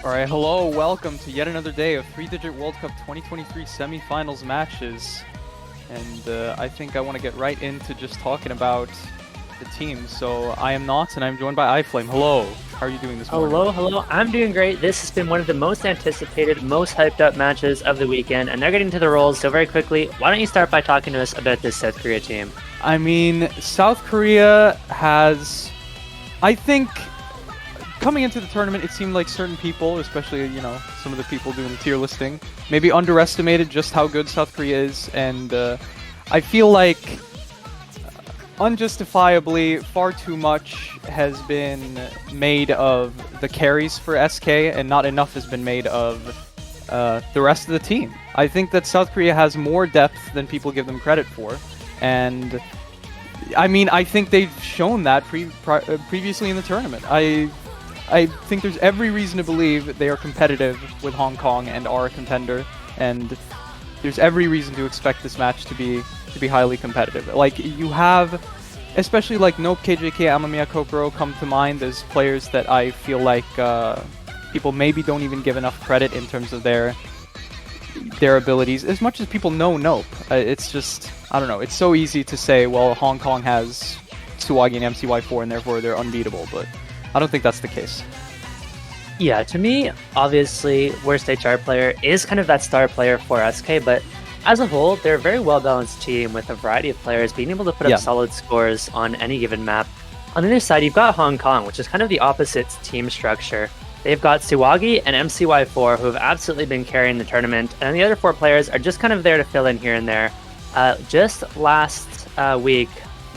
Alright, hello, welcome to yet another day of 3-Digit World Cup 2023 semifinals matches. And I think I want to get right into just talking about the teams. So I am nautzz and I'm joined by iFlame. Hello, how are you doing this morning? Hello, I'm doing great. This has been one of the most anticipated, most hyped up matches of the weekend, and they're getting to the rolls. So very quickly, why don't you start by talking to us about this South Korea team? I mean, South Korea has, I think, coming into the tournament, it seemed like certain people, especially, you know, some of the people doing the tier listing, maybe underestimated just how good South Korea is, and I feel like unjustifiably far too much has been made of the carries for SK, and not enough has been made of the rest of the team. I think that South Korea has more depth than people give them credit for, and I mean, I think they've shown that previously in the tournament. I think there's every reason to believe they are competitive with Hong Kong and are a contender. And there's every reason to expect this match to be highly competitive. Like, you have, especially like Nope, KJK, Amamiya, Kokoro come to mind as players that I feel like people maybe don't even give enough credit in terms of their abilities. As much as people know Nope, it's just, I don't know, it's so easy to say, well, Hong Kong has S4y and MCY4 and therefore they're unbeatable, but I don't think that's the case. Yeah, to me, obviously, worst HR player is kind of that star player for SK, but as a whole, they're a very well-balanced team with a variety of players being able to put up solid scores on any given map. On the other side, you've got Hong Kong, which is kind of the opposite team structure. They've got S4y and MCY4, who have absolutely been carrying the tournament, and the other 4 players are just kind of there to fill in here and there. Just last week,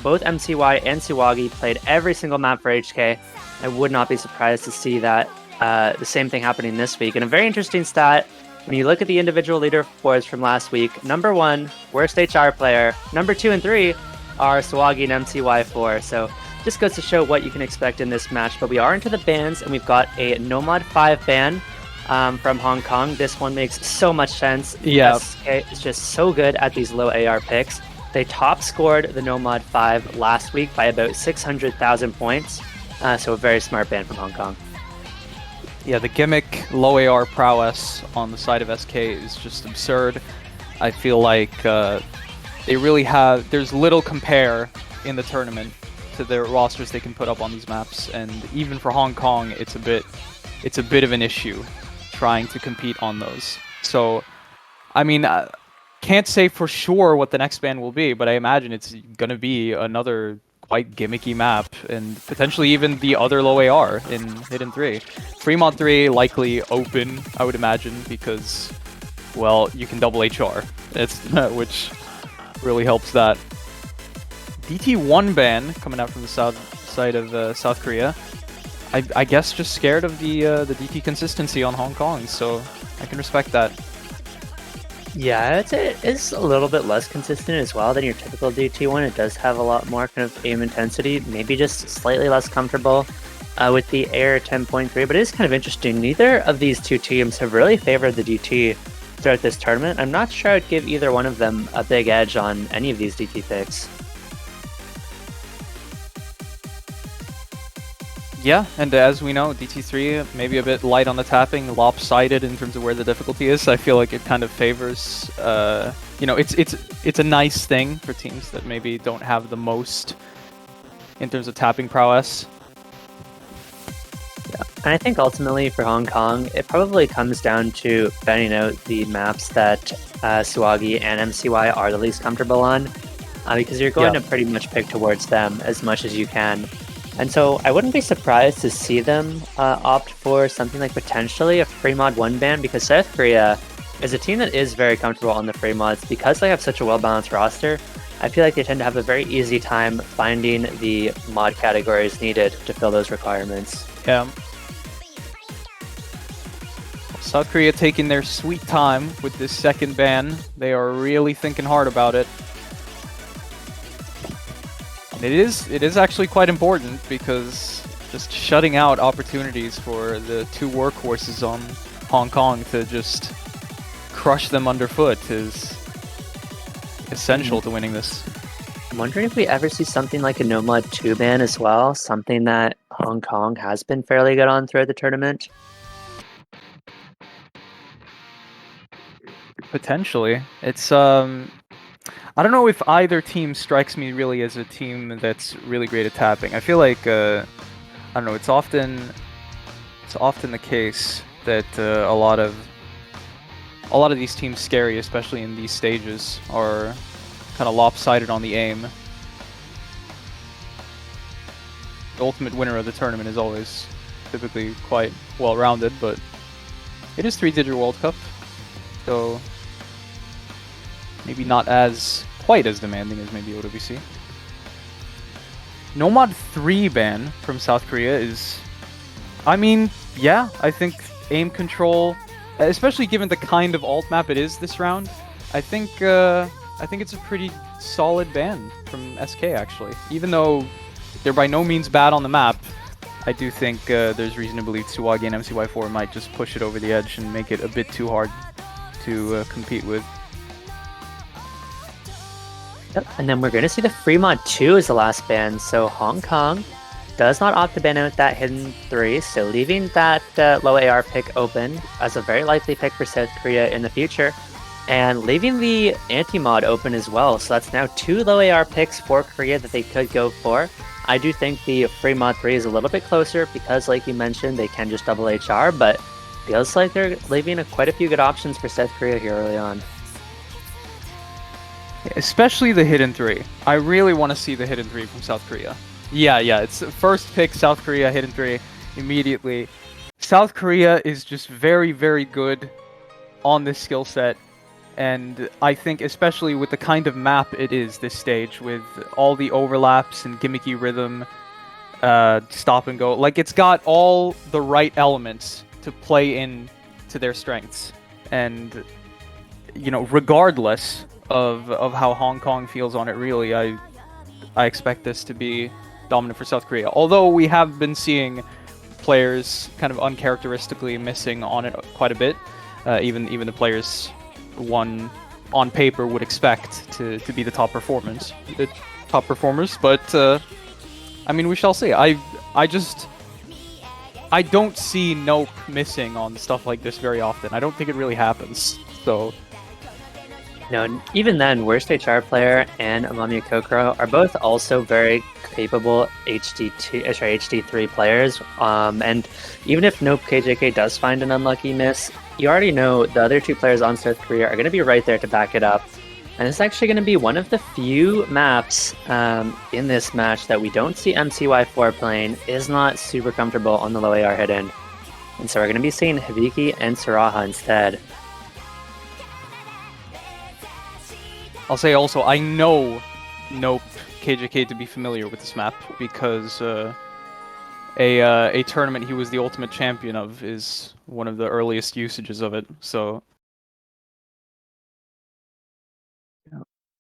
both MCY and S4y played every single map for HK. I would not be surprised to see that the same thing happening this week. And a very interesting stat, when you look at the individual leaderboards from last week, number 1, worst HR player, number 2 and 3 are S4y and MCY4. So just goes to show what you can expect in this match. But we are into the bans, and we've got a Nomad 5 ban from Hong Kong. This one makes so much sense. Yeah. SK is just so good at these low AR picks. They top scored the Nomad 5 last week by about 600,000 points. So a very smart ban from Hong Kong. Yeah, the gimmick low AR prowess on the side of SK is just absurd. I feel like they really have, there's little compare in the tournament to their rosters they can put up on these maps, and even for Hong Kong, it's a bit of an issue trying to compete on those. So, I mean, can't say for sure what the next ban will be, but I imagine it's gonna be another quite gimmicky map, and potentially even the other low AR in Hidden 3. Fremont 3 likely open, I would imagine, because, well, you can double HR, which really helps that. DT1 ban coming out from the south side of South Korea. I guess just scared of the DT consistency on Hong Kong, so I can respect that. Yeah, it's a little bit less consistent as well than your typical DT one. It does have a lot more kind of aim intensity, maybe just slightly less comfortable with the Air 10.3, but it is kind of interesting. Neither of these two teams have really favored the DT throughout this tournament. I'm not sure I'd give either one of them a big edge on any of these DT picks. Yeah, and as we know, DT3 maybe a bit light on the tapping, lopsided in terms of where the difficulty is. I feel like it kind of favors, you know, it's a nice thing for teams that maybe don't have the most in terms of tapping prowess. Yeah, and I think ultimately for Hong Kong, it probably comes down to fanning out the maps that S4y and MCY are the least comfortable on, because you're going to pretty much pick towards them as much as you can. And so I wouldn't be surprised to see them opt for something like potentially a free mod 1 ban, because South Korea is a team that is very comfortable on the free mods. Because they have such a well-balanced roster, I feel like they tend to have a very easy time finding the mod categories needed to fill those requirements. Yeah. South Korea taking their sweet time with this second ban. They are really thinking hard about it. It is actually quite important, because just shutting out opportunities for the two workhorses on Hong Kong to just crush them underfoot is essential to winning this. I'm wondering if we ever see something like a Nomad 2 ban as well, something that Hong Kong has been fairly good on throughout the tournament. Potentially. It's I don't know if either team strikes me really as a team that's really great at tapping. I feel like I don't know. It's often the case that a lot of these teams scary, especially in these stages, are kind of lopsided on the aim. The ultimate winner of the tournament is always typically quite well-rounded, but it is 3-digit World Cup, so maybe not quite as demanding as maybe OWC. Nomad 3 ban from South Korea is, I mean, yeah, I think aim control, especially given the kind of alt map it is this round, I think it's a pretty solid ban from SK actually. Even though they're by no means bad on the map, I do think there's reason to believe S4y and MCY4 might just push it over the edge and make it a bit too hard to compete with. Yep. And then we're going to see the Fremont 2 as the last ban. So Hong Kong does not opt to ban out that hidden 3, so leaving that low AR pick open as a very likely pick for South Korea in the future, and leaving the anti-mod open as well. So that's now 2 low AR picks for Korea that they could go for. I do think the Fremont 3 is a little bit closer because, like you mentioned, they can just double HR, but feels like they're leaving quite a few good options for South Korea here early on. Especially the hidden 3. I really want to see the hidden 3 from South Korea. Yeah, it's first pick South Korea, hidden 3 immediately. South Korea is just very, very good on this skill set. And I think especially with the kind of map it is this stage, with all the overlaps and gimmicky rhythm, stop and go. Like, it's got all the right elements to play in to their strengths. And, you know, regardless of how Hong Kong feels on it, really, I expect this to be dominant for South Korea. Although we have been seeing players kind of uncharacteristically missing on it quite a bit, even the players one on paper would expect to be the top performers. But I mean, we shall see. I don't see Nope missing on stuff like this very often. I don't think it really happens. So. No, even then, Worst HR Player and Amamiya Kokoro are both also very capable HD3 players. And even if Nope KJK does find an unlucky miss, you already know the other 2 players on South Korea are going to be right there to back it up. And it's actually going to be one of the few maps in this match that we don't see MCY4 playing, is not super comfortable on the low AR hidden. And so we're going to be seeing Hibiki and Saraha instead. I'll say also, I know Nope KJK to be familiar with this map because a tournament he was the ultimate champion of is one of the earliest usages of it. So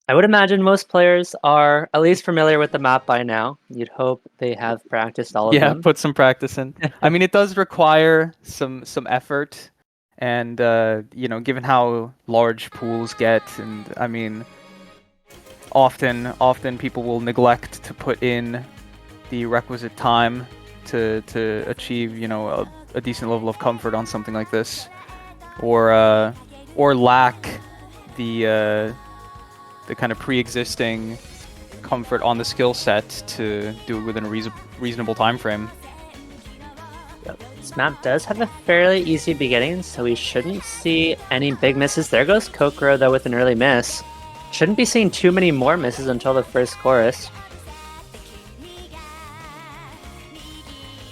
I would imagine most players are at least familiar with the map by now. You'd hope they have practiced all of them. Yeah, put some practice in. I mean, it does require some effort, and you know, given how large pools get, and I mean, often people will neglect to put in the requisite time to achieve, you know, a decent level of comfort on something like this, or lack the kind of pre-existing comfort on the skill set to do it within a reasonable time frame. Yep. This map does have a fairly easy beginning, so we shouldn't see any big misses. There goes Kokoro, though, with an early miss. Shouldn't be seeing too many more misses until the first chorus.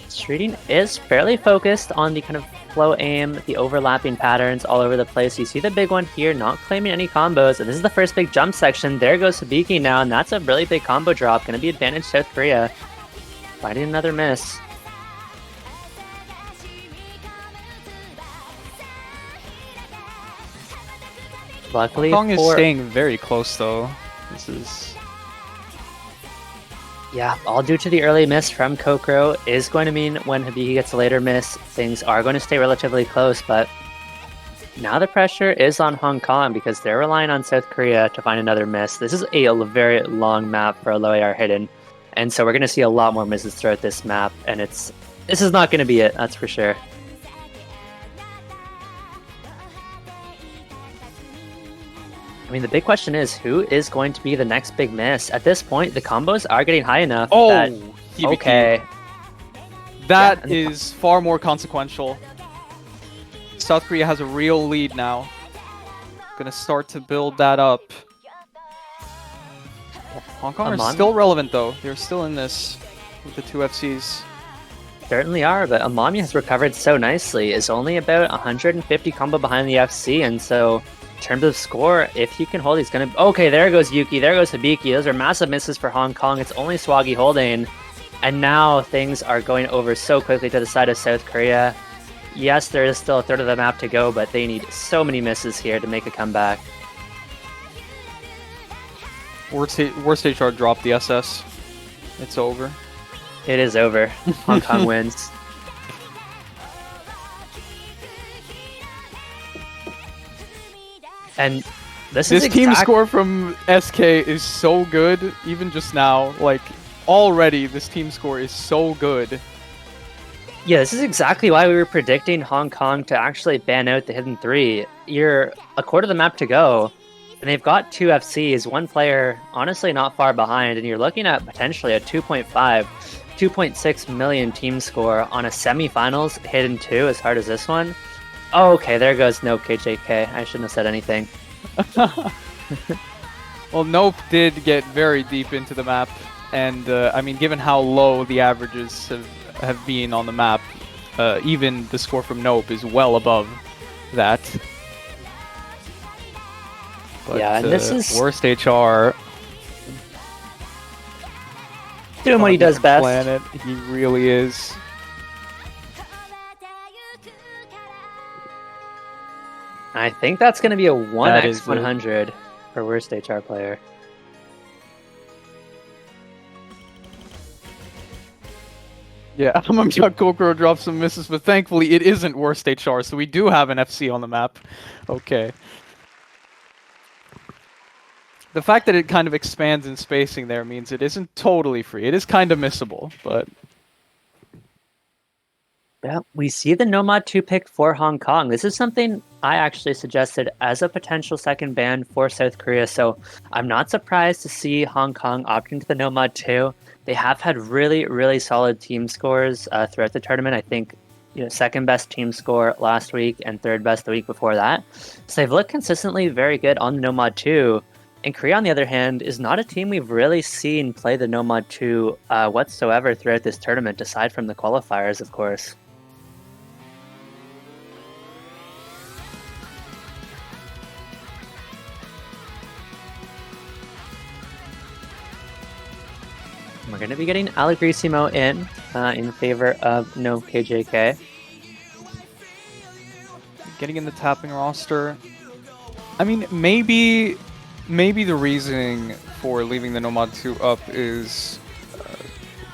Streeting is fairly focused on the kind of flow aim, the overlapping patterns all over the place. You see the big one here, not claiming any combos, and this is the first big jump section. There goes Hibiki now, and that's a really big combo drop. Going to be advantage South Korea. Finding another miss. Luckily, Hong Kong is staying very close, though. This is... Yeah, all due to the early miss from Kokoro is going to mean when Hibiki gets a later miss, things are going to stay relatively close, but now the pressure is on Hong Kong because they're relying on South Korea to find another miss. This is a very long map for a low AR hidden, and so we're going to see a lot more misses throughout this map, and this is not going to be it, that's for sure. I mean, the big question is, who is going to be the next big miss? At this point, the combos are getting high enough that... Okay. That is far more consequential. South Korea has a real lead now. Gonna start to build that up. Hong Kong are still relevant, though. They're still in this with the 2 FCs. Certainly are, but Amami has recovered so nicely. Is only about 150 combo behind the FC, and so... in terms of score, if he can hold, he's gonna... Okay, there goes Yuki, there goes Hibiki. Those are massive misses for Hong Kong. It's only Swaggy holding. And now things are going over so quickly to the side of South Korea. Yes, there is still a third of the map to go, but they need so many misses here to make a comeback. Worst HR dropped the SS. It's over. It is over. Hong Kong wins. And This team score from SK is so good, even just now. Like, already, this team score is so good. Yeah, this is exactly why we were predicting Hong Kong to actually ban out the Hidden 3. You're a quarter of the map to go, and they've got 2 FCs, one player honestly not far behind, and you're looking at potentially a 2.5, 2.6 million team score on a semifinals Hidden 2 as hard as this one. Oh, okay, there goes no KJK. I shouldn't have said anything. Well, Nope did get very deep into the map, and I mean, given how low the averages have been on the map, even the score from Nope is well above that. But, yeah, and this is worst HR doing what he does best. Planet, he really is. I think that's going to be a 1x100 for worst HR player. Yeah, Kokoro drops some misses, but thankfully it isn't worst HR, so we do have an FC on the map. Okay. The fact that it kind of expands in spacing there means it isn't totally free. It is kind of missable, but... Yeah, we see the Nomad 2 pick for Hong Kong. This is something I actually suggested as a potential second ban for South Korea, so I'm not surprised to see Hong Kong opting to the Nomad 2. They have had really, really solid team scores throughout the tournament. I think second best team score last week and third best the week before that. So they've looked consistently very good on the Nomad 2. And Korea, on the other hand, is not a team we've really seen play the Nomad 2 whatsoever throughout this tournament, aside from the qualifiers, of course. We're going to be getting Allegrissimo in favor of no KJK. Getting in the tapping roster. I mean, maybe the reasoning for leaving the Nomad 2 up is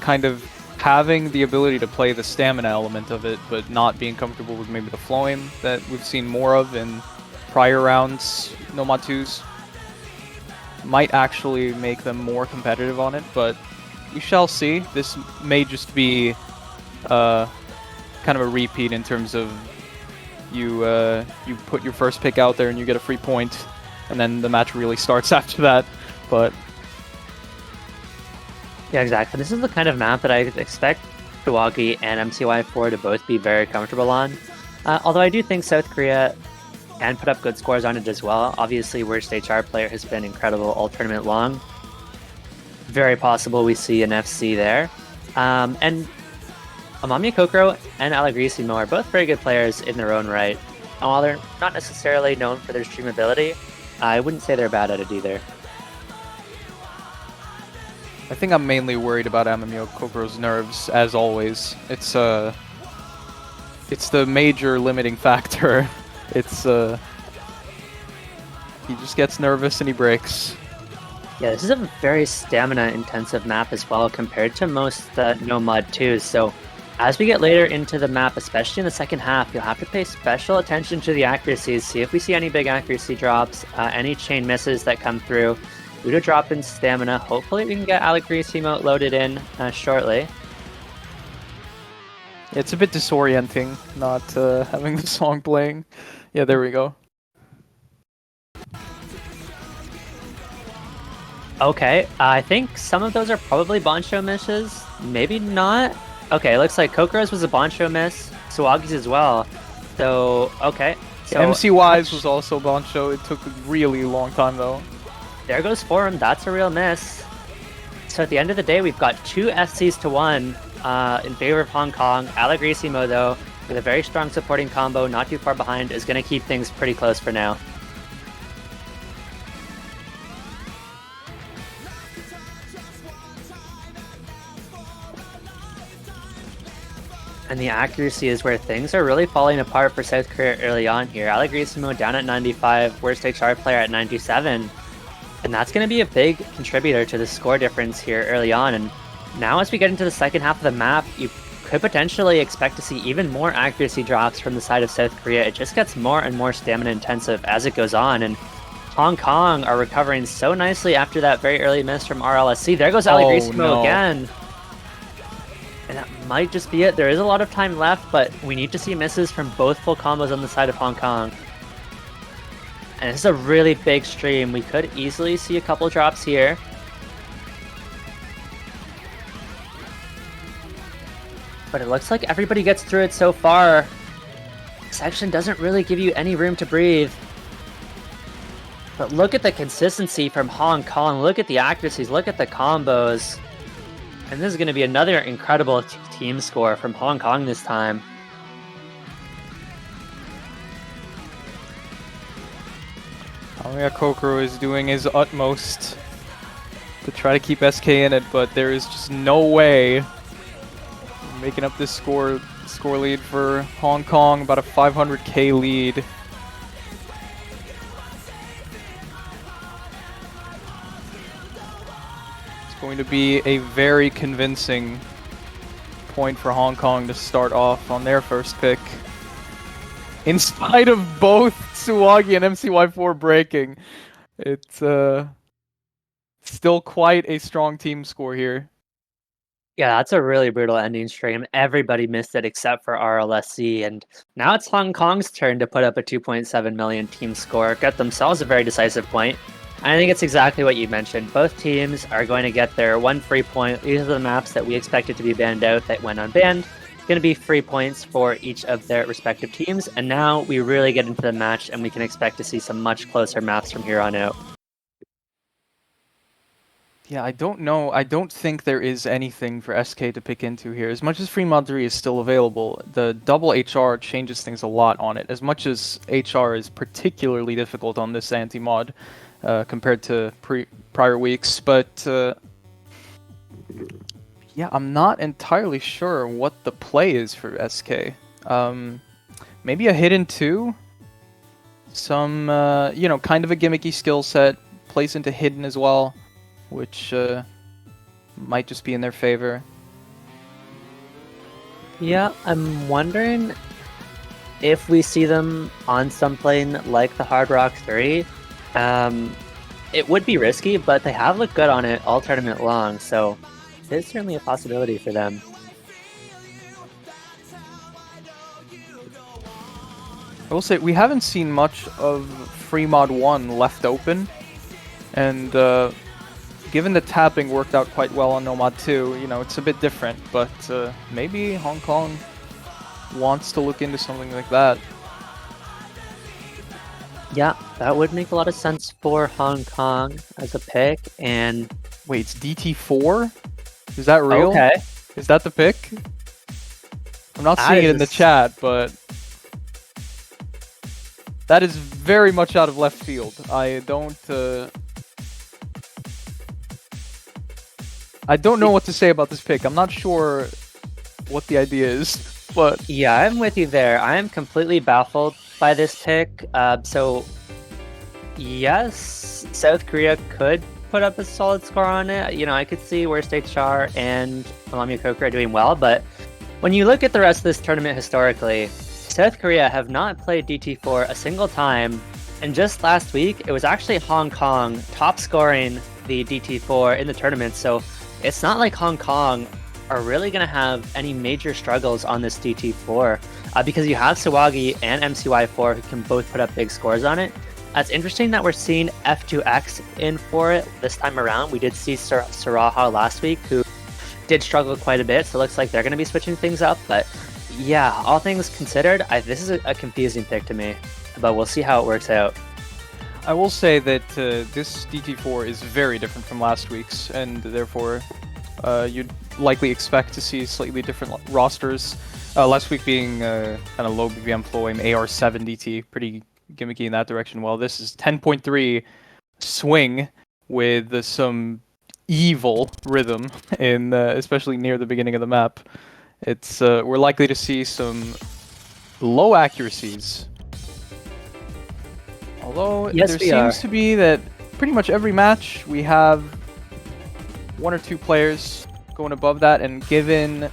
kind of having the ability to play the stamina element of it, but not being comfortable with maybe the flowing that we've seen more of in prior rounds. Nomad 2s might actually make them more competitive on it, but we shall see. This may just be kind of a repeat in terms of you put your first pick out there and you get a free point, and then the match really starts after that. But yeah, exactly. This is the kind of map that I expect Kawagi and MCY4 to both be very comfortable on. Although I do think South Korea can put up good scores on it as well. Obviously, worst HR player has been incredible all tournament long. Very possible we see an FC there. And Amamiya Kokoro and Allegrissimo are both very good players in their own right. And while they're not necessarily known for their stream ability, I wouldn't say they're bad at it either. I think I'm mainly worried about Amamiya Kokoro's nerves, as always. It's the major limiting factor. It's he just gets nervous and he breaks. Yeah, this is a very stamina-intensive map as well compared to most Nomad 2s. So as we get later into the map, especially in the second half, you'll have to pay special attention to the accuracies. See if we see any big accuracy drops, any chain misses that come through. Due to drop in stamina, hopefully we can get Allegrissimo loaded in shortly. It's a bit disorienting not having the song playing. Yeah, there we go. Okay, I think some of those are probably Bancho misses. Maybe not. Okay, it looks like Kokoro's was a Bancho miss. Sawagi's as well. So, okay. So MCY's was also Bancho. It took a really long time though. There goes Forum. That's a real miss. So at the end of the day, we've got 2 SCs to 1 in favor of Hong Kong. Allegrissimo, though, with a very strong supporting combo, not too far behind, is going to keep things pretty close for now. And the accuracy is where things are really falling apart for South Korea early on here. Allegrissimo down at 95, worst HR player at 97. And that's going to be a big contributor to the score difference here early on. And now as we get into the second half of the map, you could potentially expect to see even more accuracy drops from the side of South Korea. It just gets more and more stamina intensive as it goes on. And Hong Kong are recovering so nicely after that very early miss from RLSC. There goes Aligrissimo no. again. And that might just be it. There is a lot of time left, but we need to see misses from both full combos on the side of Hong Kong. And this is a really big stream. We could easily see a couple drops here. But it looks like everybody gets through it so far. Section doesn't really give you any room to breathe. But look at the consistency from Hong Kong. Look at the accuracies. Look at the combos. And this is going to be another incredible team score from Hong Kong this time. Aoi Hoshi is doing his utmost to try to keep SK in it, but there is just no way making up this score lead for Hong Kong, about a 500k lead. It's going to be a very convincing point for Hong Kong to start off on their first pick. In spite of both Tsuwagi and MCY4 breaking, it's still quite a strong team score here. Yeah, that's a really brutal ending stream. Everybody missed it except for RLSC, and now it's Hong Kong's turn to put up a 2.7 million team score, get themselves a very decisive point. And I think it's exactly what you mentioned. Both teams are going to get their one free point. These are the maps that we expected to be banned out that went unbanned. Going to be free points for each of their respective teams, and now we really get into the match, and we can expect to see some much closer maps from here on out. Yeah, I don't know. I don't think there is anything for SK to pick into here. As much as Free Mod 3 is still available, the double HR changes things a lot on it. As much as HR is particularly difficult on this anti-mod compared to prior weeks, but yeah, I'm not entirely sure what the play is for SK. Maybe a hidden 2? Some, you know, kind of a gimmicky skill set, plays into hidden as well, which might just be in their favor. Yeah, I'm wondering if we see them on something like the Hard Rock 3. It would be risky, but they have looked good on it all tournament long, so it's certainly a possibility for them. I will say, we haven't seen much of Free Mod 1 left open, and given the tapping worked out quite well on No Mod 2, you know, it's a bit different, but maybe Hong Kong wants to look into something like that. Yeah, that would make a lot of sense for Hong Kong as a pick, and... Wait, it's DT4? Is that real? Okay. Is that the pick? I'm not seeing it in the chat, but... that is very much out of left field. I don't know what to say about this pick. I'm not sure what the idea is, but... Yeah, I'm with you there. I am completely baffled by this pick. So, yes, South Korea could put up a solid score on it. You know, I could see Worst HR and Aoi Hoshi are doing well, but when you look at the rest of this tournament historically, South Korea have not played DT4 a single time, and just last week, it was actually Hong Kong top scoring the DT4 in the tournament, so it's not like Hong Kong are really going to have any major struggles on this DT4 because you have Tsuwagi and MCY4 who can both put up big scores on it. It's interesting that we're seeing F2X in for it this time around. We did see Saraha last week who did struggle quite a bit, so it looks like they're going to be switching things up. But yeah, all things considered, this is a confusing pick to me, but we'll see how it works out. I will say that this DT4 is very different from last week's, and therefore you'd likely expect to see slightly different rosters. Last week being kind of low BVM flowing AR7 DT, pretty gimmicky in that direction. Well, this is 10.3 swing with some evil rhythm, in especially near the beginning of the map. It's we're likely to see some low accuracies. Although yes, there seems to be that pretty much every match we have one or two players going above that, and given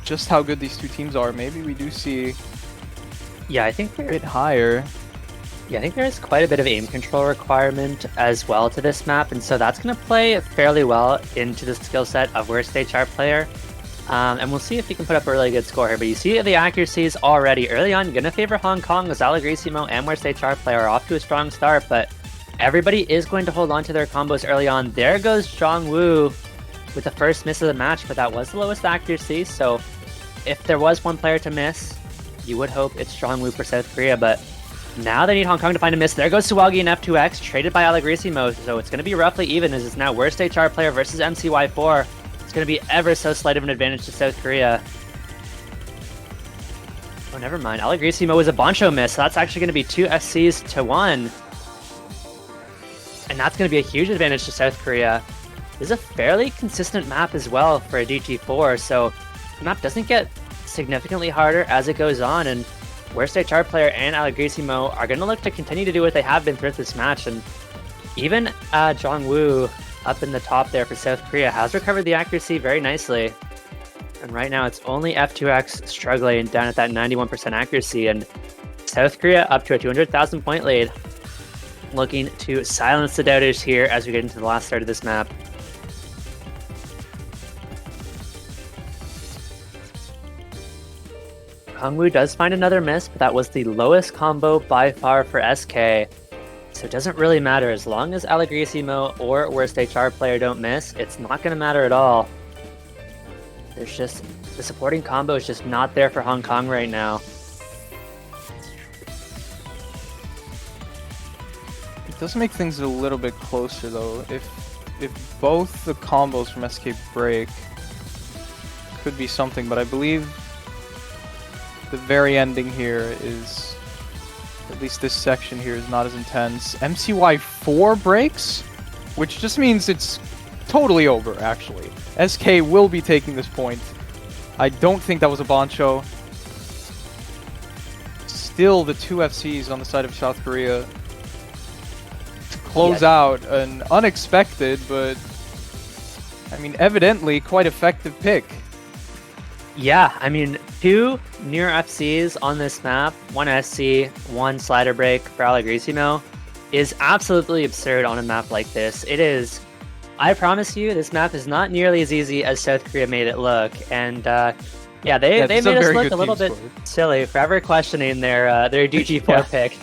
just how good these two teams are, maybe we do see I think a bit higher. Yeah, I think there's quite a bit of aim control requirement as well to this map, and so that's going to play fairly well into the skill set of worst HR player. And we'll see if he can put up a really good score here. But you see the accuracies already early on going to favor Hong Kong as Allegrisimo and worst HR player are off to a strong start, but everybody is going to hold on to their combos early on. There goes Zhongwu with the first miss of the match, but that was the lowest accuracy, so if there was one player to miss, you would hope it's Zhongwu for South Korea, but now they need Hong Kong to find a miss. There goes Suwagi and F2X, traded by Allegrisimo, so it's going to be roughly even as it's now worst HR player versus MCY4. It's going to be ever so slight of an advantage to South Korea. Oh, never mind. Allegrisimo was a Bancho miss, so that's actually going to be 2 SCs to 1. And that's going to be a huge advantage to South Korea. This is a fairly consistent map as well for a DT4, so the map doesn't get significantly harder as it goes on, and worst HR player and Allegrisimo are going to look to continue to do what they have been throughout this match, and even Zhongwu up in the top there for South Korea has recovered the accuracy very nicely. And right now it's only F2X struggling down at that 91% accuracy, and South Korea up to a 200,000 point lead, looking to silence the doubters here as we get into the last third of this map. Hongwoo does find another miss, but that was the lowest combo by far for SK. So it doesn't really matter. As long as Allegrisimo or worst HR player don't miss, it's not going to matter at all. There's just, the supporting combo is just not there for Hong Kong right now. It does make things a little bit closer though. If both the combos from SK break, could be something, but I believe the very ending here is, at least this section here is not as intense. MCY4 breaks, which just means it's totally over, actually. SK will be taking this point. I don't think that was a Bancho. Still the 2 FCs on the side of South Korea to close out an unexpected, but I mean, evidently quite effective pick. Yeah, I mean, 2 near FCs on this map, 1 SC, 1 slider break for Allegrisimo is absolutely absurd on a map like this. It is, I promise you, this map is not nearly as easy as South Korea made it look. And yeah, they made us look a little bit silly, forever questioning their DG4 pick.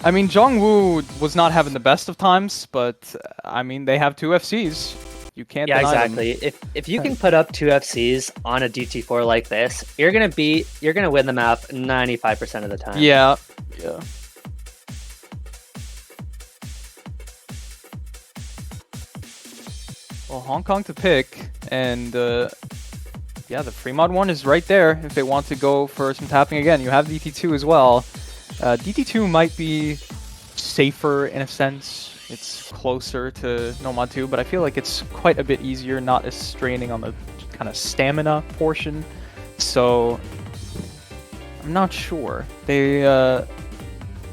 I mean, Zhongwu was not having the best of times, but I mean, they have 2 FCs. You can't deny exactly. them. If you can put up 2 FCs on a DT4 like this, you're gonna win the map 95% of the time. Yeah. Well, Hong Kong to pick, and yeah, the free mod one is right there if they want to go for some tapping again. You have DT2 as well. DT2 might be safer in a sense. It's closer to No Mod 2, but I feel like it's quite a bit easier, not as straining on the kind of stamina portion. So I'm not sure. They,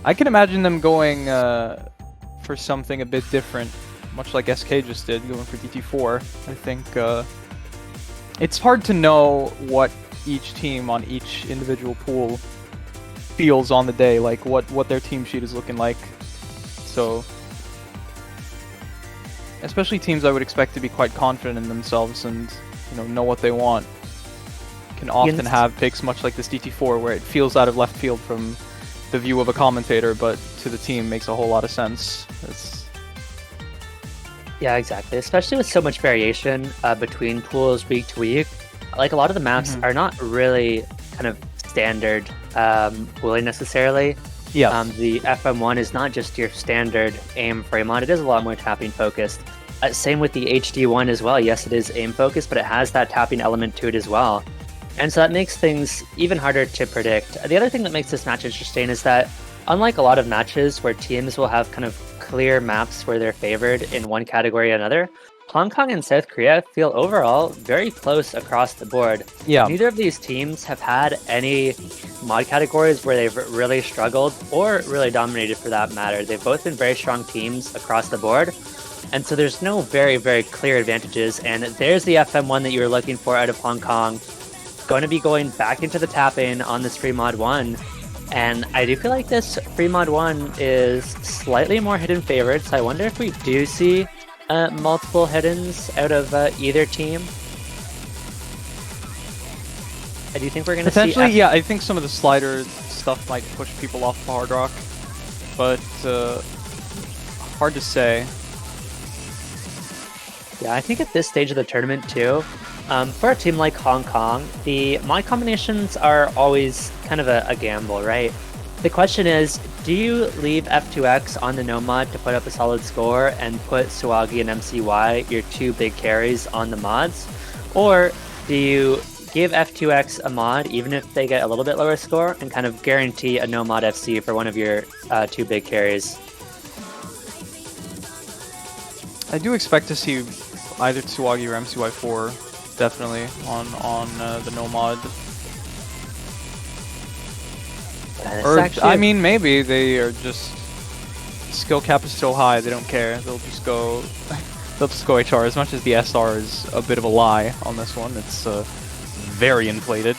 I can imagine them going for something a bit different, much like SK just did, going for DT4. I think it's hard to know what each team on each individual pool feels on the day, like what their team sheet is looking like. So especially teams I would expect to be quite confident in themselves and know what they want, can often have picks much like this DT4 where it feels out of left field from the view of a commentator, but to the team makes a whole lot of sense. Yeah, exactly. Especially with so much variation between pools week to week. Like, a lot of the maps are not really kind of standard pooling necessarily. Yeah. The FM1 is not just your standard aim frame on, it is a lot more tapping focused. Same with the HD1 as well. Yes, it is aim focused, but it has that tapping element to it as well. And so that makes things even harder to predict. The other thing that makes this match interesting is that, unlike a lot of matches where teams will have kind of clear maps where they're favored in one category or another, Hong Kong and South Korea feel overall very close across the board. Yeah. Neither of these teams have had any mod categories where they've really struggled or really dominated for that matter. They've both been very strong teams across the board. And so there's no very, very clear advantages. And there's the FM1 that you were looking for out of Hong Kong. Going to be going back into the tapping on this free mod 1. And I do feel like this free mod 1 is slightly more hidden favored, so I wonder if we do see multiple hiddens out of either team. I do think we're going to see... Potentially, yeah, I think some of the slider stuff might push people off of Hard Rock, but hard to say. Yeah, I think at this stage of the tournament too, for a team like Hong Kong, the mod combinations are always kind of a gamble, right? The question is, do you leave F2X on the no mod to put up a solid score and put Swagi and MCY, your two big carries, on the mods? Or do you give F2X a mod, even if they get a little bit lower score, and kind of guarantee a no mod FC for one of your two big carries? I do expect to see either Tsuwagi or MCY4 definitely on the no mod. Or I mean, maybe they are just skill cap is so high they don't care. They'll just go HR. As much as the SR is a bit of a lie on this one, it's very inflated.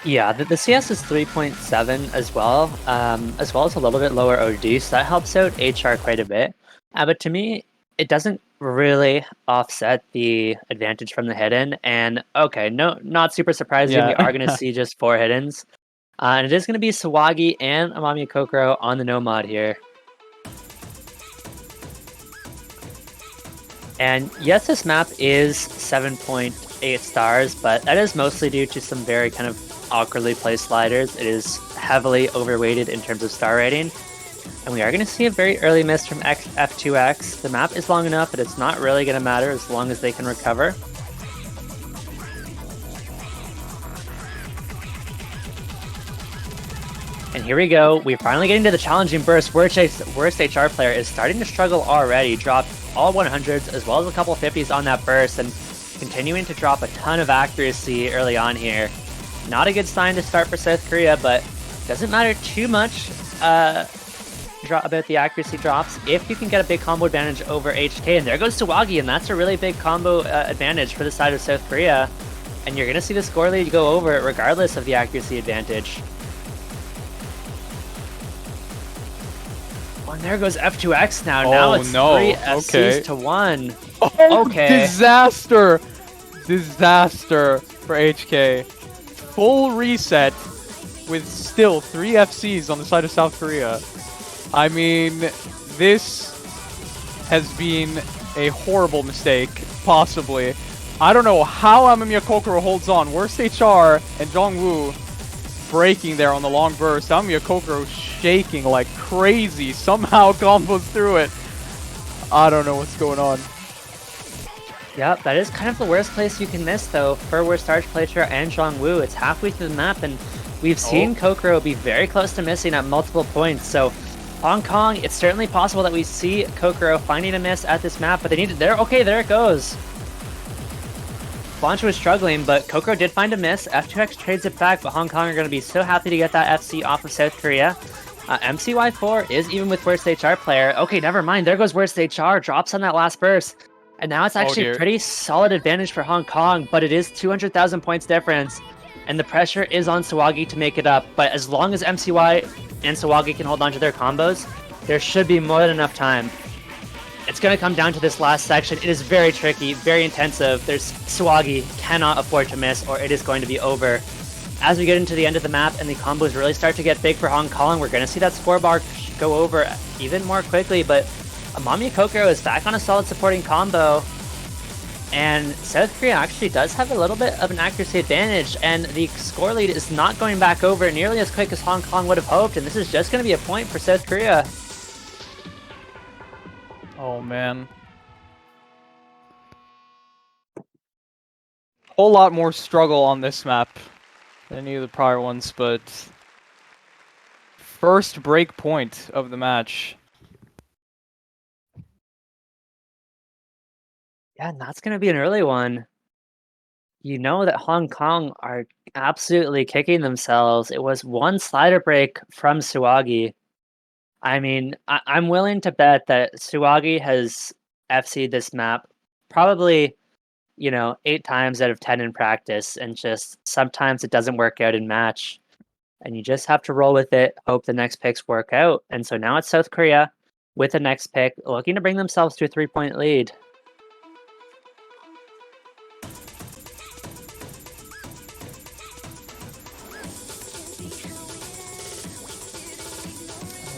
Yeah, the CS is 3.7 as well as a little bit lower OD, so that helps out HR quite a bit. But to me, it doesn't really offset the advantage from the hidden. And okay, not super surprising. Yeah. We are going to see just 4 hiddens. And it is going to be Swagi and Amami Kokoro on the no mod here. And yes, this map is 7.8 stars, but that is mostly due to some very kind of awkwardly placed sliders. It is heavily overweighted in terms of star rating. And we are going to see a very early miss from F2X. The map is long enough that it's not really going to matter as long as they can recover. And here we go. We're finally getting to the challenging burst. Worst HR player is starting to struggle already. Dropped all 100s as well as a couple 50s on that burst and continuing to drop a ton of accuracy early on here. Not a good sign to start for South Korea, but doesn't matter too much about the accuracy drops if you can get a big combo advantage over HK. And there goes Swagi, and that's a really big combo advantage for the side of South Korea. And you're going to see the score lead go over it regardless of the accuracy advantage. Oh, and there goes F2X now. Now it's 3 FCs to 1. Oh, okay. Disaster! Disaster for HK. Full reset with still 3 FCs on the side of South Korea. I mean, this has been a horrible mistake, possibly. I don't know how Amamiya Kokoro holds on. Worst HR and Jongwoo breaking there on the long burst. Amamiya Kokoro shaking like crazy, somehow combos through it. I don't know what's going on. Yep, that is kind of the worst place you can miss, though, for worst Arch Player and Jongwoo. It's halfway through the map, and we've seen Kokoro be very close to missing at multiple points, so Hong Kong, it's certainly possible that we see Kokoro finding a miss at this map, but they need it there. Okay, there it goes. Blanche was struggling, but Kokoro did find a miss. F2X trades it back, but Hong Kong are going to be so happy to get that FC off of South Korea. MCY4 is even with worst HR player. Okay, never mind. There goes worst HR. Drops on that last burst. And now it's actually a pretty solid advantage for Hong Kong, but it is 200,000 points difference. And the pressure is on Swagi to make it up. But as long as MCY and Swagi can hold on to their combos, there should be more than enough time. It's going to come down to this last section. It is very tricky, very intensive. Swagi cannot afford to miss, or it is going to be over. As we get into the end of the map and the combos really start to get big for Hong Kong, we're going to see that score bar go over even more quickly. But Amami Kokoro is back on a solid supporting combo. And South Korea actually does have a little bit of an accuracy advantage, and the score lead is not going back over nearly as quick as Hong Kong would have hoped, and this is just going to be a point for South Korea. Oh, man. Whole lot more struggle on this map than any of the prior ones, but first break point of the match. Yeah, and that's going to be an early one. You know that Hong Kong are absolutely kicking themselves. It was one slider break from Swagi. I mean, I'm willing to bet that Swagi has FC'd this map probably, 8 times out of 10 in practice, and just sometimes it doesn't work out in match. and you just have to roll with it, hope the next picks work out. And so now it's South Korea with the next pick, looking to bring themselves to a 3-point lead.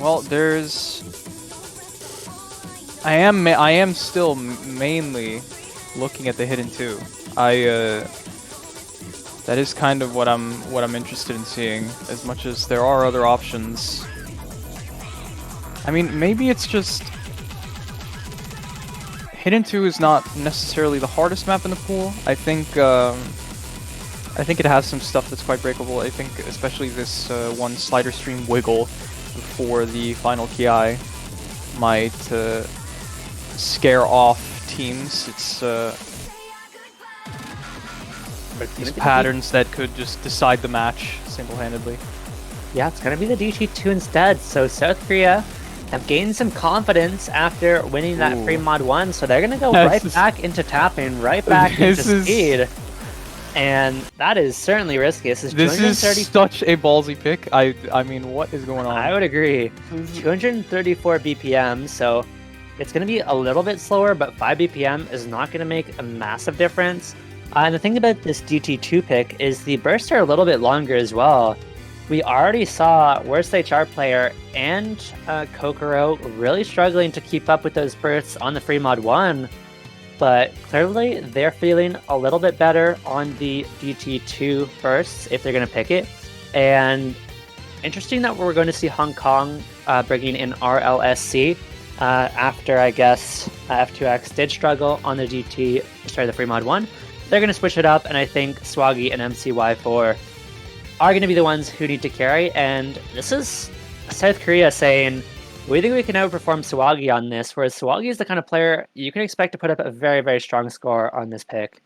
Well, I am still mainly looking at the hidden 2. That is kind of what I'm interested in seeing, as much as there are other options. I mean, maybe it's just hidden 2 is not necessarily the hardest map in the pool. I think it has some stuff that's quite breakable. I think especially this one slider stream wiggle before the final KI might scare off teams. It's these patterns that could just decide the match single-handedly. Yeah, it's going to be the DT2 instead. So South Korea have gained some confidence after winning that free mod 1, so they're going to go right back into tapping, right back into speed. And that is certainly risky. This is such a ballsy pick. I mean, what is going on? I would agree. 234 BPM, so it's going to be a little bit slower, but 5 BPM is not going to make a massive difference. And the thing about this DT2 pick is the bursts are a little bit longer as well. We already saw Worst HR player and Kokoro really struggling to keep up with those bursts on the free mod 1. But clearly, they're feeling a little bit better on the DT2 bursts if they're going to pick it. And interesting that we're going to see Hong Kong bringing in RLSC after, I guess, F2X did struggle on the the free mod 1. They're going to switch it up, and I think Swaggy and MCY4 are going to be the ones who need to carry. And this is South Korea saying, we think we can outperform Swaggy on this, whereas Swaggy is the kind of player you can expect to put up a very, very strong score on this pick.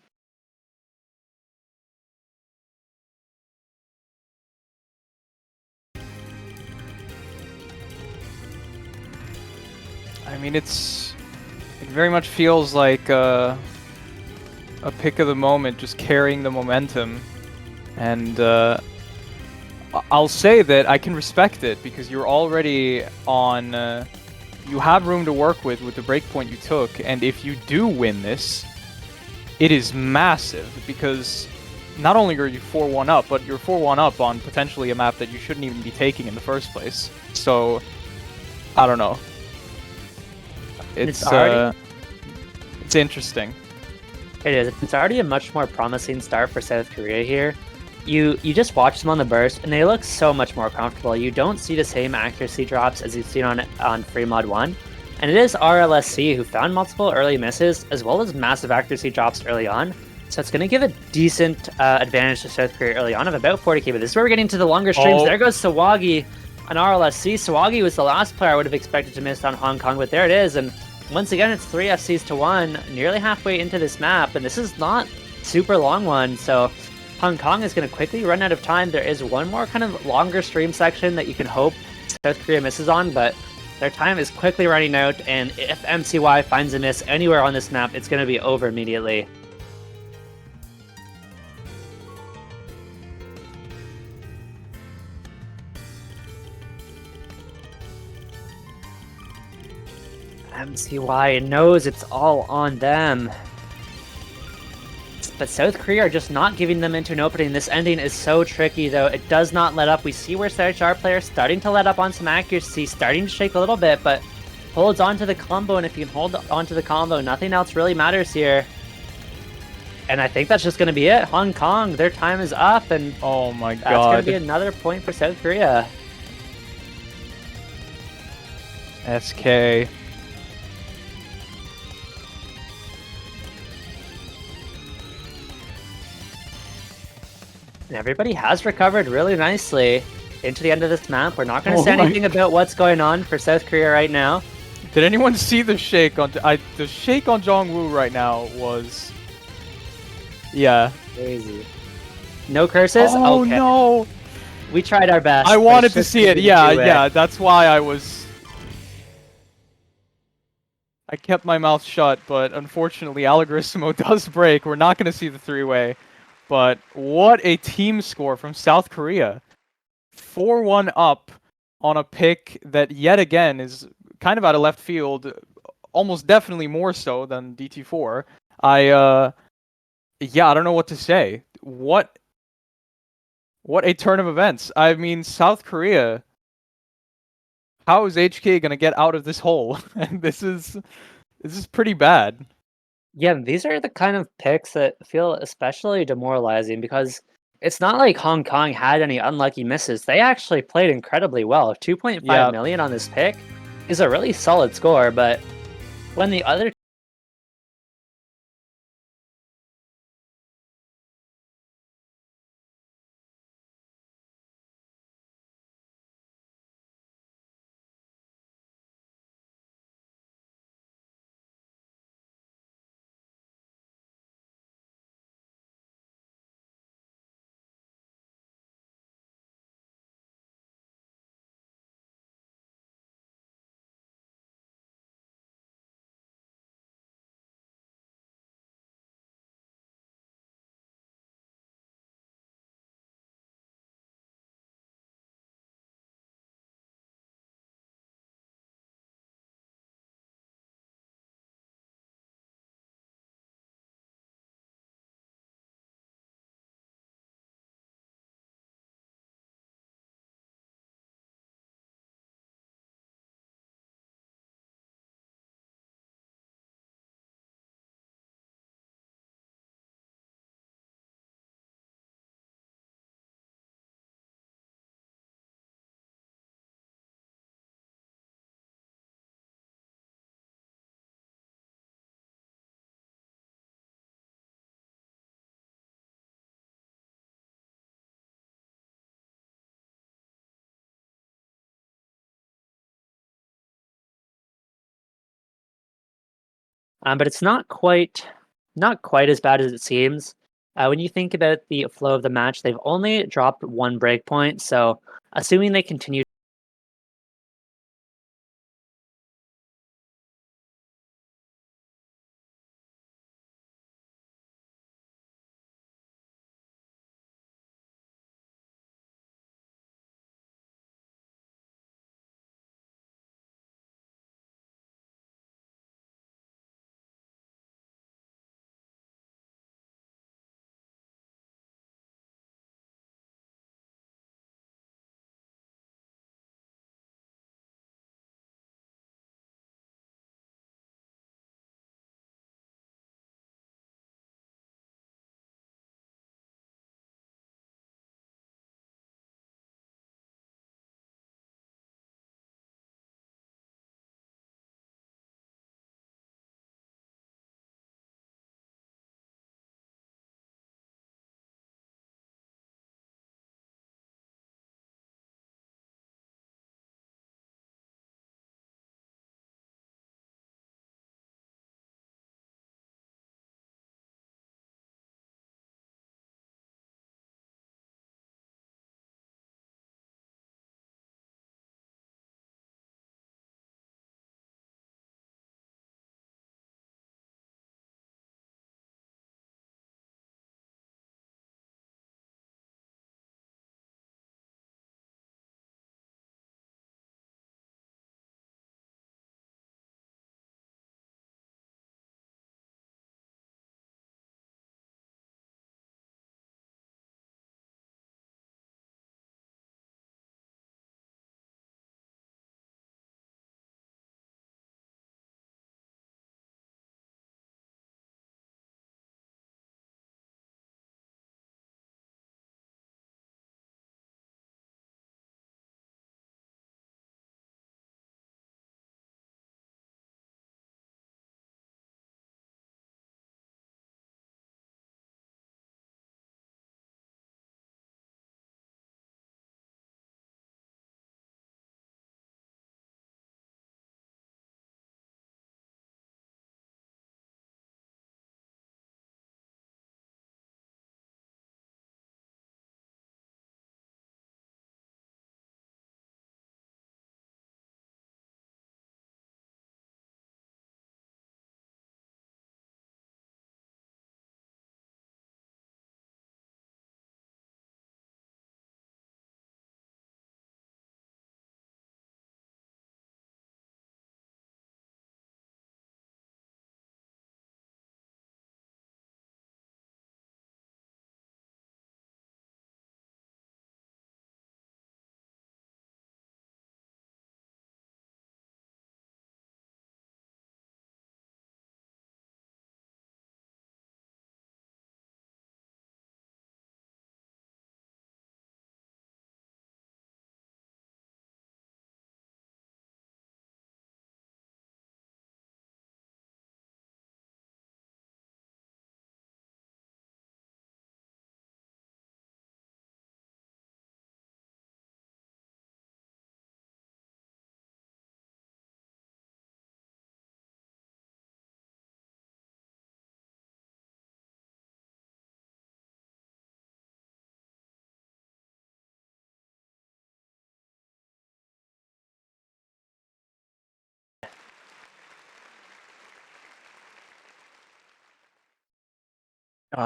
I mean, it very much feels like a pick of the moment, just carrying the momentum. And I'll say that I can respect it, because you're already on... you have room to work with the breakpoint you took, and if you do win this, it is massive, because not only are you 4-1 up, but you're 4-1 up on potentially a map that you shouldn't even be taking in the first place. So, I don't know. It's interesting. It is. It's already a much more promising start for South Korea here. You just watch them on the burst, and they look so much more comfortable. You don't see the same accuracy drops as you've seen on free mod 1. And it is RLSC who found multiple early misses, as well as massive accuracy drops early on. So it's going to give a decent advantage to South Korea early on of about 40k. But this is where we're getting to the longer streams. There goes Swaggy on RLSC. Swaggy was the last player I would have expected to miss on Hong Kong, but there it is. And once again, it's 3 FCs to 1, nearly halfway into this map. And this is not super long one, so Hong Kong is going to quickly run out of time. There is one more kind of longer stream section that you can hope South Korea misses on, but their time is quickly running out, and if MCY finds a miss anywhere on this map, it's going to be over immediately. MCY knows it's all on them. But South Korea are just not giving them into an opening. This ending is so tricky, though. It does not let up. We see where our player starting to let up on some accuracy, starting to shake a little bit, but holds on to the combo, and if you can hold on to the combo, nothing else really matters here. And I think that's just going to be it. Hong Kong, their time is up, and oh my god, that's going to be another point for South Korea. SK. And everybody has recovered really nicely into the end of this map. We're not going to say anything about what's going on for South Korea right now. Did anyone see the shake on the shake on Jongwoo right now was crazy. No curses? Oh okay. No. We tried our best. I wanted to see it. Yeah, that's why I kept my mouth shut, but unfortunately Allegorissimo does break. We're not going to see the three-way. But what a team score from South Korea. 4-1 up on a pick that yet again is kind of out of left field, almost definitely more so than DT4. Yeah, I don't know what to say. What a turn of events. I mean, South Korea, how is HK gonna get out of this hole? And this is pretty bad. Yeah, these are the kind of picks that feel especially demoralizing because it's not like Hong Kong had any unlucky misses. They actually played incredibly well. 2.5 Yeah. million on this pick is a really solid score, but when the other but it's not quite as bad as it seems. When you think about the flow of the match, they've only dropped one breakpoint, so assuming they continue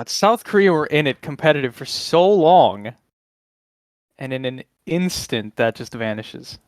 South Korea were in it competitive for so long, and in an instant that just vanishes.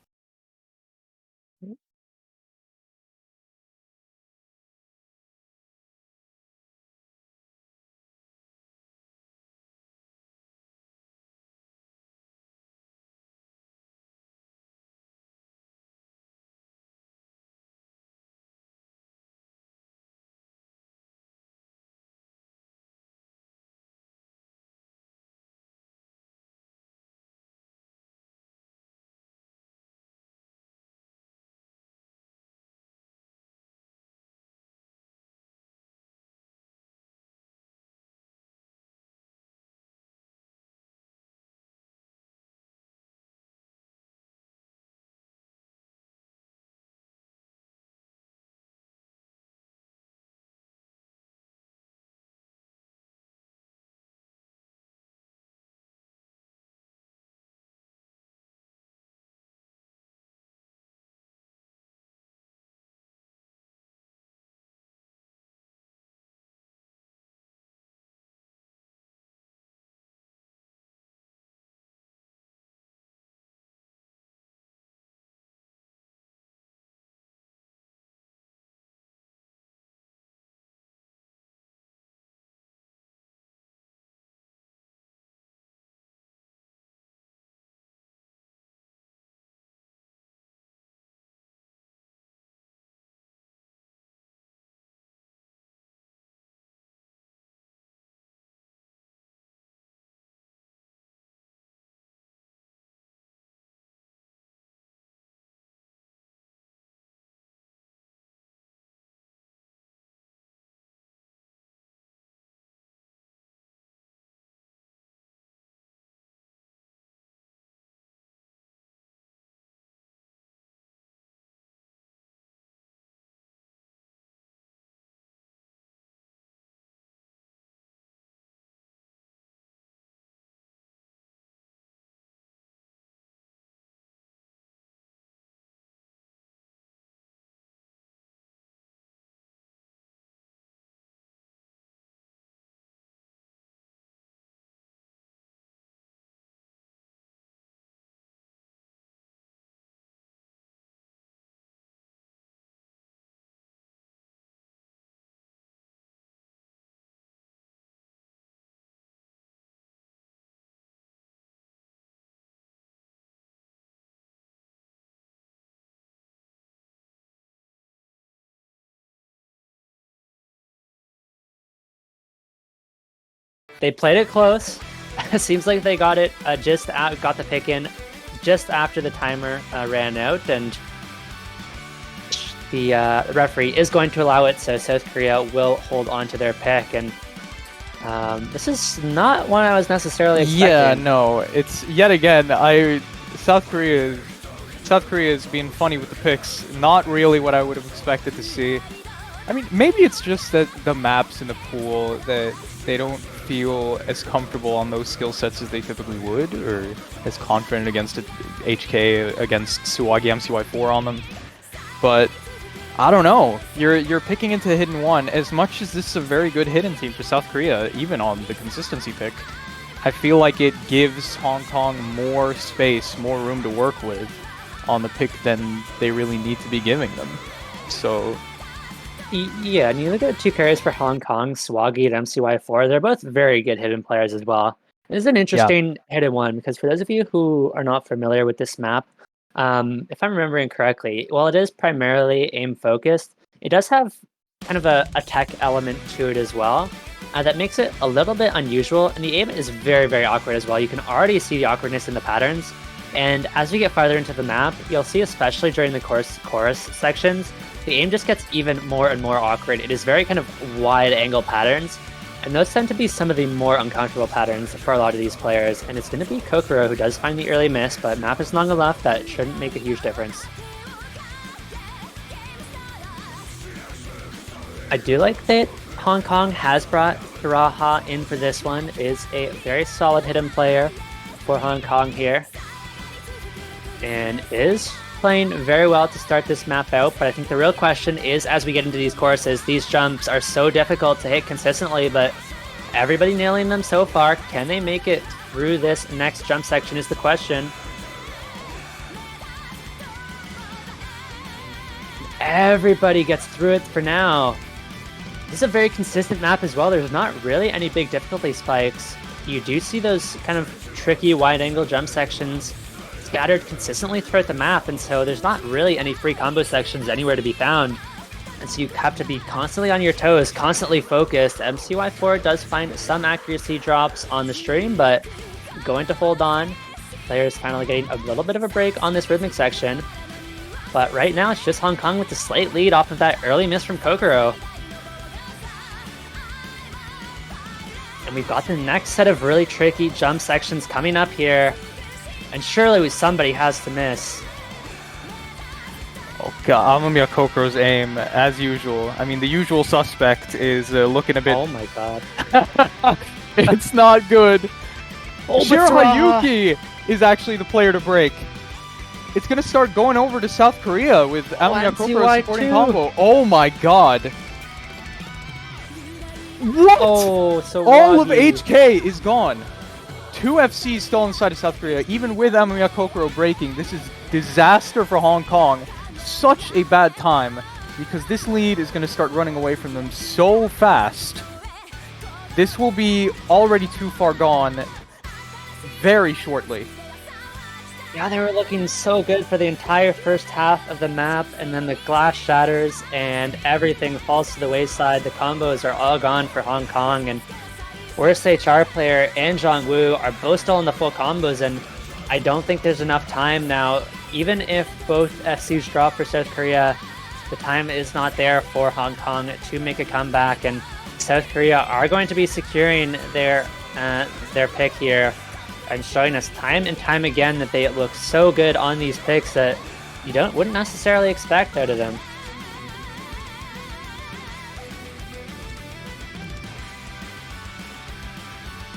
They played it close. Seems like they got it got the pick in just after the timer ran out, and the referee is going to allow it, so South Korea will hold on to their pick. And this is not one I was necessarily expecting. Yeah, no, it's yet again. South Korea is being funny with the picks. Not really what I would have expected to see. I mean, maybe it's just that the maps in the pool, that they don't feel as comfortable on those skill sets as they typically would, or as confident against HK against S4y MCY4 on them. But I don't know. You're picking into Hidden 1. As much as this is a very good hidden team for South Korea, even on the consistency pick, I feel like it gives Hong Kong more space, more room to work with on the pick than they really need to be giving them. So yeah, and you look at two carries for Hong Kong, Swaggy and MCY4, they're both very good hidden players as well. This is an interesting hidden one, because for those of you who are not familiar with this map, if I'm remembering correctly, while it is primarily aim-focused, it does have kind of a tech element to it as well. That makes it a little bit unusual, and the aim is very, very awkward as well. You can already see the awkwardness in the patterns, and as we get farther into the map, you'll see, especially during the chorus sections, the aim just gets even more and more awkward. It is very kind of wide-angle patterns, and those tend to be some of the more uncomfortable patterns for a lot of these players, and it's going to be Kokoro who does find the early miss, but map is long enough that shouldn't make a huge difference. I do like that Hong Kong has brought Kiraha in for this one. Is a very solid hidden player for Hong Kong here, and is playing very well to start this map out. But I think the real question is, as we get into these courses, these jumps are so difficult to hit consistently, but Everybody nailing them so far. Can they make it through this next jump section is the question. Everybody gets through it for now. This is a very consistent map as well. There's not really any big difficulty spikes. You do see those kind of tricky wide-angle jump sections scattered consistently throughout the map, and so there's not really any free combo sections anywhere to be found. And so you have to be constantly on your toes, constantly focused. MCY4 does find some accuracy drops on the stream, but going to hold on. Players finally getting a little bit of a break on this rhythmic section. But right now, it's just Hong Kong with the slight lead off of that early miss from Kokoro. And we've got the next set of really tricky jump sections coming up here. And surely somebody has to miss. Oh god, Amamiya Kokoro's aim, as usual. I mean, the usual suspect is looking a bit... Oh my god. It's not good. Oh, Shirahayuki is actually the player to break. It's going to start going over to South Korea with Amamiya Kokoro's supporting combo. Oh my god. What? Oh, so all of HK is gone. 2 FCs still inside of South Korea, even with Amamiya Kokoro breaking. This is disaster for Hong Kong. Such a bad time, because this lead is going to start running away from them so fast. This will be already too far gone very shortly. Yeah, they were looking so good for the entire first half of the map, and then the glass shatters and everything falls to the wayside. The combos are all gone for Hong Kong, and worst HR player and Zhang Wu are both still in the full combos, and I don't think there's enough time now. Even if both FCs drop for South Korea, the time is not there for Hong Kong to make a comeback, and South Korea are going to be securing their pick here and showing us time and time again that they look so good on these picks that you wouldn't necessarily expect out of them.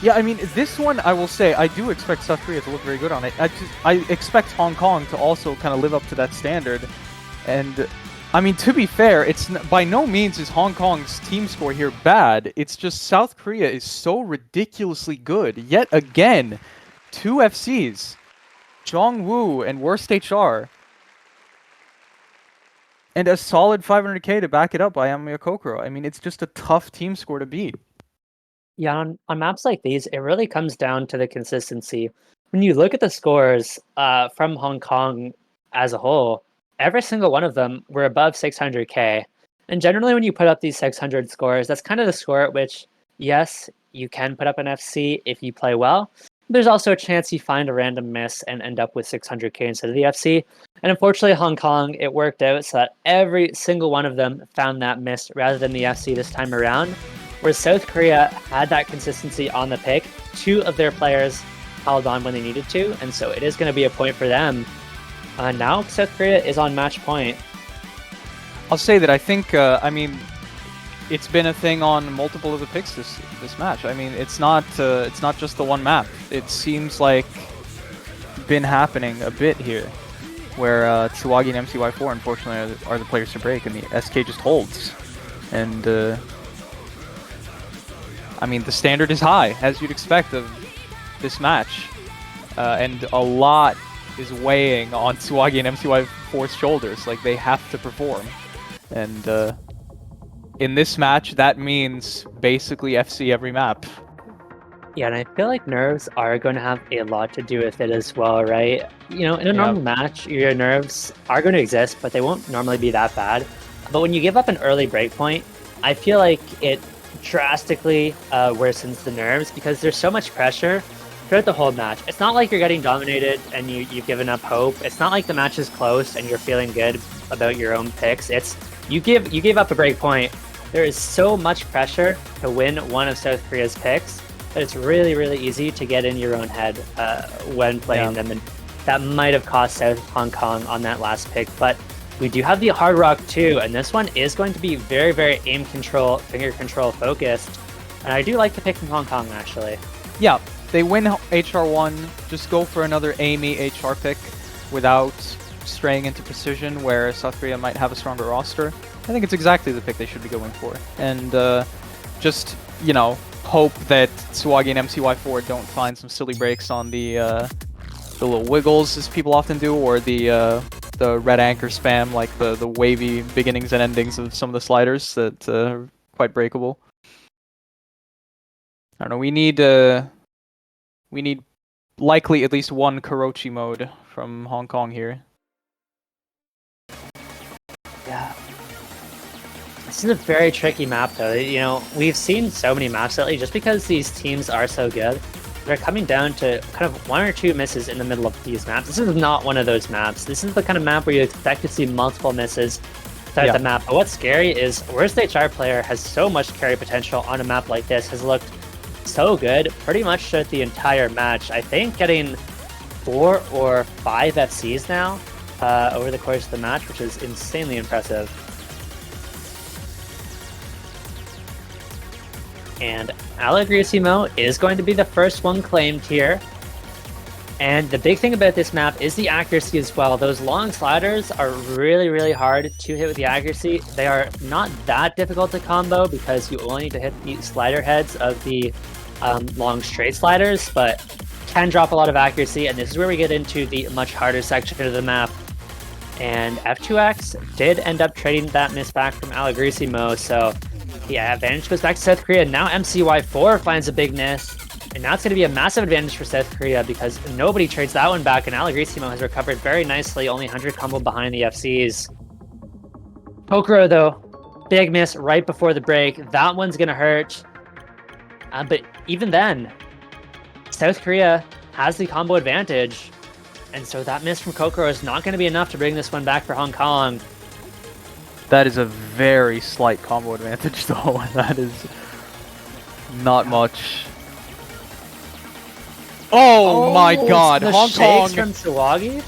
Yeah, I mean, this one, I will say, I do expect South Korea to look very good on it. I expect Hong Kong to also kind of live up to that standard. And, I mean, to be fair, it's by no means is Hong Kong's team score here bad. It's just South Korea is so ridiculously good. Yet again, 2 FCs, Zhang Wu and Worst HR. And a solid 500k to back it up by Amamiya Kokoro. I mean, it's just a tough team score to beat. Yeah, on maps like these, it really comes down to the consistency. When you look at the scores from Hong Kong as a whole, every single one of them were above 600k. And generally when you put up these 600 scores, that's kind of the score at which, yes, you can put up an FC if you play well. There's also a chance you find a random miss and end up with 600k instead of the FC. And unfortunately, Hong Kong, it worked out so that every single one of them found that miss rather than the FC this time around. Whereas South Korea had that consistency on the pick. 2 of their players held on when they needed to, and so it is going to be a point for them. Now South Korea is on match point. I'll say that I think, I mean, it's been a thing on multiple of the picks this match. I mean, it's not just the one map. It seems like been happening a bit here, where Tsuwagi and MCY4 unfortunately are the players to break, and the SK just holds. And I mean, the standard is high, as you'd expect of this match, and a lot is weighing on Tsuwagi and MCY4's shoulders. Like, they have to perform, and in this match, that means basically FC every map. Yeah, and I feel like nerves are going to have a lot to do with it as well, right? You know, in a normal match, your nerves are going to exist, but they won't normally be that bad. But when you give up an early breakpoint, I feel like it drastically worsens the nerves because there's so much pressure throughout the whole match. It's not like you're getting dominated and you've given up hope. It's not like the match is close and you're feeling good about your own picks. It's you gave up a break point. There is so much pressure to win one of South Korea's picks that it's really, really easy to get in your own head when playing them, and that might have cost South Hong Kong on that last pick. But we do have the Hard Rock too, and this one is going to be very, very aim control, finger control focused. And I do like the pick from Hong Kong, actually. Yeah, they win HR1, just go for another aimy HR pick without straying into precision, where South Korea might have a stronger roster. I think it's exactly the pick they should be going for. And just, you know, hope that S4y and MCY4 don't find some silly breaks on the little wiggles, as people often do, or the red anchor spam, like the wavy beginnings and endings of some of the sliders that are quite breakable. I don't know. We need likely at least one Kurochi mode from Hong Kong here. Yeah. This is a very tricky map, though. You know, we've seen so many maps lately, just because these teams are so good, they're coming down to kind of 1 or 2 misses in the middle of these maps. This is not one of those maps. This is the kind of map where you expect to see multiple misses throughout the map. But what's scary is Worst HR player has so much carry potential on a map like this, has looked so good pretty much throughout the entire match. I think getting 4 or 5 FCs now over the course of the match, which is insanely impressive. And Allegrissimo is going to be the first one claimed here. And the big thing about this map is the accuracy as well. Those long sliders are really, really hard to hit with the accuracy. They are not that difficult to combo because you only need to hit the slider heads of the long straight sliders, but can drop a lot of accuracy. And this is where we get into the much harder section of the map. And F2X did end up trading that miss back from Allegrissimo, so the advantage goes back to South Korea. Now MCY4 finds a big miss, and now it's going to be a massive advantage for South Korea because nobody trades that one back, and Allegrissimo has recovered very nicely, only 100 combo behind the FCs. Kokoro, though, big miss right before the break. That one's going to hurt. But even then, South Korea has the combo advantage, and so that miss from Kokoro is not going to be enough to bring this one back for Hong Kong. That is a very slight combo advantage, though. That is not much. Oh my god, Hong Kong! From S4y?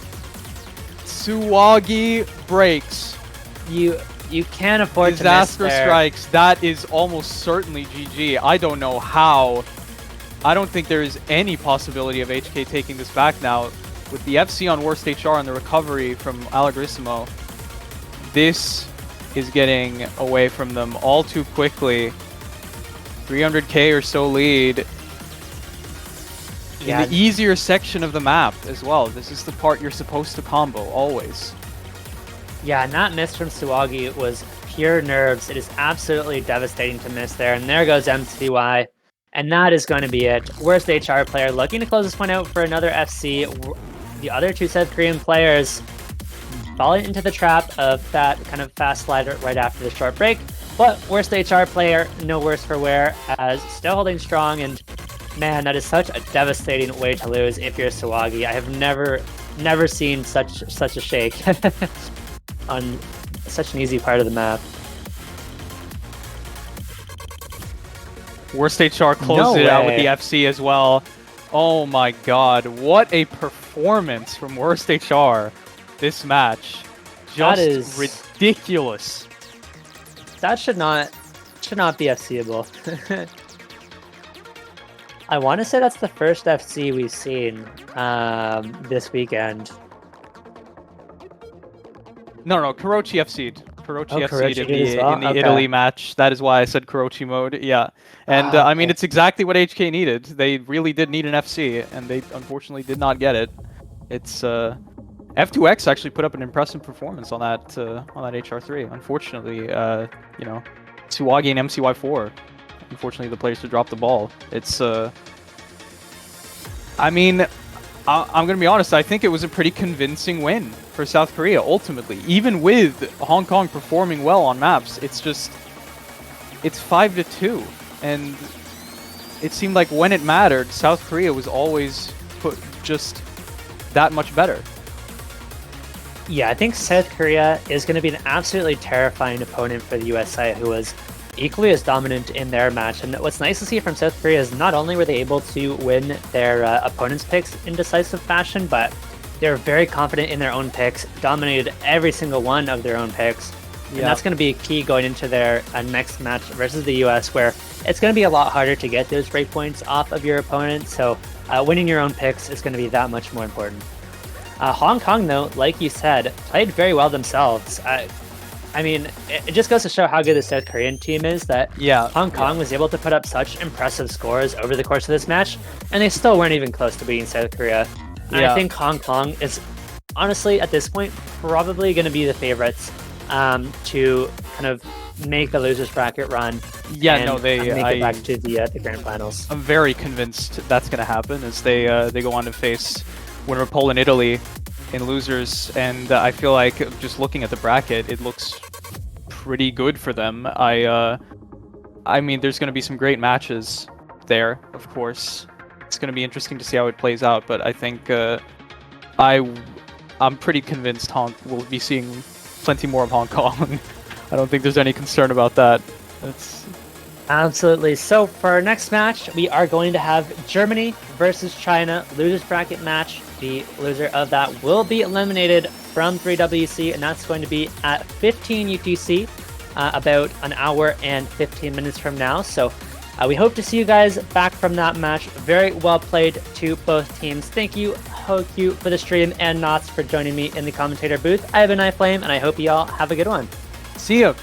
S4y breaks. You can't afford Disaster to miss there. strikes. That is almost certainly GG. I don't know how. I don't think there is any possibility of HK taking this back now. With the FC on Worst HR and the recovery from Allegrissimo, this is getting away from them all too quickly. 300k or so lead. In the easier section of the map as well. This is the part you're supposed to combo, always. Yeah, and that miss from S4y was pure nerves. It is absolutely devastating to miss there. And there goes MCY. And that is going to be it. Worst HR player looking to close this one out for another FC. The other 2 South Korean players falling into the trap of that kind of fast slider right after the short break. But Worst HR player, no worse for wear, as still holding strong. And man, that is such a devastating way to lose if you're S4y. I have never seen such a shake on such an easy part of the map. Worst HR closed it out with the FC as well. Oh my god, what a performance from Worst HR this match. Just ridiculous. That should not be FCable. I want to say that's the first FC we've seen this weekend. No, Kurochi FC'd. Kurochi FC'd in the Okay. Italy match. That is why I said Kurochi mode. Yeah. And I mean, it's exactly what HK needed. They really did need an FC, and they unfortunately did not get it. It's F2X actually put up an impressive performance on that HR3. Unfortunately, you know, S4y and MCY4. Unfortunately, the players to drop the ball. It's I mean, I'm gonna be honest. I think it was a pretty convincing win for South Korea. Ultimately, even with Hong Kong performing well on maps, it's 5-2, and it seemed like when it mattered, South Korea was always just that much better. Yeah, I think South Korea is going to be an absolutely terrifying opponent for the USA, who was equally as dominant in their match. And what's nice to see from South Korea is not only were they able to win their opponent's picks in decisive fashion, but they're very confident in their own picks, dominated every single one of their own picks. And that's going to be key going into their next match versus the US, where it's going to be a lot harder to get those breakpoints off of your opponent. So winning your own picks is going to be that much more important. Hong Kong, though, like you said, played very well themselves. I mean, it just goes to show how good the South Korean team is that Yeah, Hong Kong was able to put up such impressive scores over the course of this match, and they still weren't even close to beating South Korea. And Yeah. I think Hong Kong is honestly, at this point, probably going to be the favorites to kind of make the losers bracket run. Yeah, and no, make it back to the grand finals. I'm very convinced that's going to happen as they go on to face winner Poland, Italy in losers, and I feel like just looking at the bracket, it looks pretty good for them. I mean, there's going to be some great matches there, of course. It's going to be interesting to see how it plays out, but I think I'm pretty convinced we'll be seeing plenty more of Hong Kong. I don't think there's any concern about that. It's Absolutely. So for our next match, we are going to have Germany versus China, losers bracket match. The loser of that will be eliminated from 3WC, and that's going to be at 15 UTC, about an hour and 15 minutes from now. So we hope to see you guys back from that match. Very well played to both teams. Thank you, Hoku, for the stream, and nautzz for joining me in the commentator booth. I have been iFlame, and I hope you all have a good one. see ya.